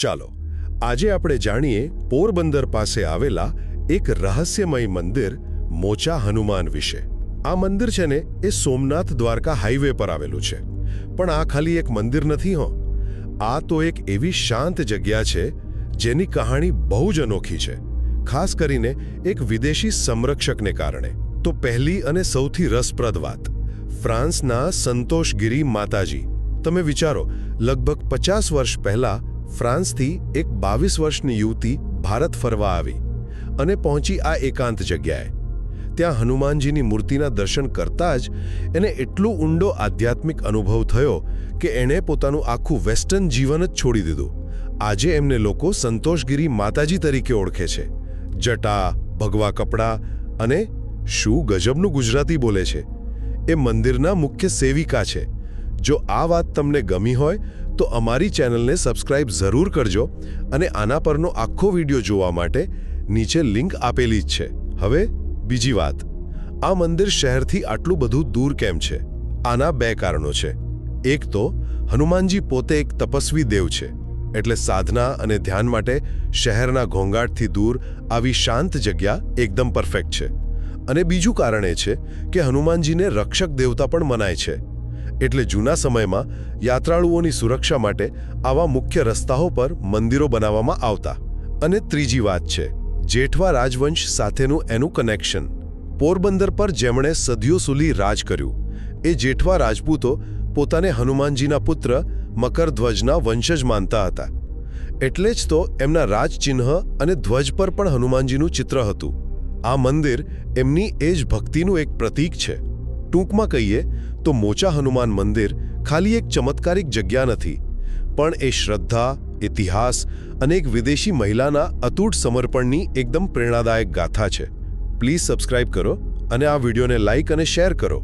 ચાલો આજે આપણે જાણીએ પોરબંદર પાસે આવેલા એક રહસ્યમય મંદિર મોચા હનુમાન વિશે। આ મંદિર છે ને એ સોમનાથ દ્વારકા હાઈવે પર આવેલું છે, પણ આ ખાલી એક મંદિર નથી હો। આ તો એક એવી શાંત જગ્યા છે જેની કહાણી બહુ જ અનોખી છે, ખાસ કરીને એક વિદેશી સંરક્ષકને કારણે। તો પહેલી અને સૌથી રસપ્રદ વાત, ફ્રાન્સના સંતોષગીરી માતાજી। તમે વિચારો, લગભગ 50 વર્ષ પહેલા ફ્રાન્સથી એક 22 વર્ષની યુવતી ભારત ફરવા આવી અને પહોંચી આ એકાંત જગ્યાએ। ત્યાં હનુમાનજીની મૂર્તિના દર્શન કરતાં જ એને એટલો ઊંડો આધ્યાત્મિક અનુભવ થયો કે એણે પોતાનું આખું વેસ્ટર્ન જીવન જ છોડી દીધું। આજે એમને લોકો સંતોષગીરી માતાજી તરીકે ઓળખે છે। જટા, ભગવા કપડાં અને શું ગજબનું ગુજરાતી બોલે છે। એ મંદિરના મુખ્ય સેવિકા છે। જો આ વાત તમને ગમી હોય તો અમારી ચેનલને સબસ્ક્રાઇબ જરૂર કરજો અને આના પરનો આખો વિડિયો જોવા માટે નીચે લિંક આપેલી જ છે। હવે બીજી વાત, આ મંદિર શહેરથી આટલું બધું દૂર કેમ છે? આના બે કારણો છે। એક તો હનુમાનજી પોતે એક તપસ્વી દેવ છે, એટલે સાધના અને ધ્યાન માટે શહેરના ઘોંઘાટથી દૂર આવી શાંત જગ્યા એકદમ પરફેક્ટ છે। અને બીજું કારણ એ છે કે હનુમાનજીને રક્ષક દેવતા પણ મનાય છે, એટલે જૂના સમયમાં યાત્રાળુઓની સુરક્ષા માટે આવા મુખ્ય રસ્તાઓ પર મંદિરો બનાવવામાં આવતા। અને ત્રીજી વાત છે જેઠવા રાજવંશ સાથેનું એનું કનેક્શન। પોરબંદર પર જેમણે સદીઓ સુધી રાજ કર્યું, એ જેઠવા રાજપૂતો પોતાને હનુમાનજીના પુત્ર મકરધ્વજના વંશજ માનતા હતા, એટલે જ તો એમના રાજચિહ્ન અને ધ્વજ પર પણ હનુમાનજીનું ચિત્ર હતું। આ મંદિર એમની એ જ ભક્તિનું એક પ્રતીક છે। ટૂંકમાં કહીએ તો મોચા હનુમાન મંદિર ખાલી એક ચમત્કારિક જગ્યા નથી, પણ એ શ્રદ્ધા, ઇતિહાસ અને એક વિદેશી મહિલાના અતૂટ સમર્પણની એકદમ પ્રેરણાદાયક ગાથા છે। પ્લીઝ સબસ્ક્રાઇબ કરો અને આ વિડીયોને લાઇક અને શેર કરો।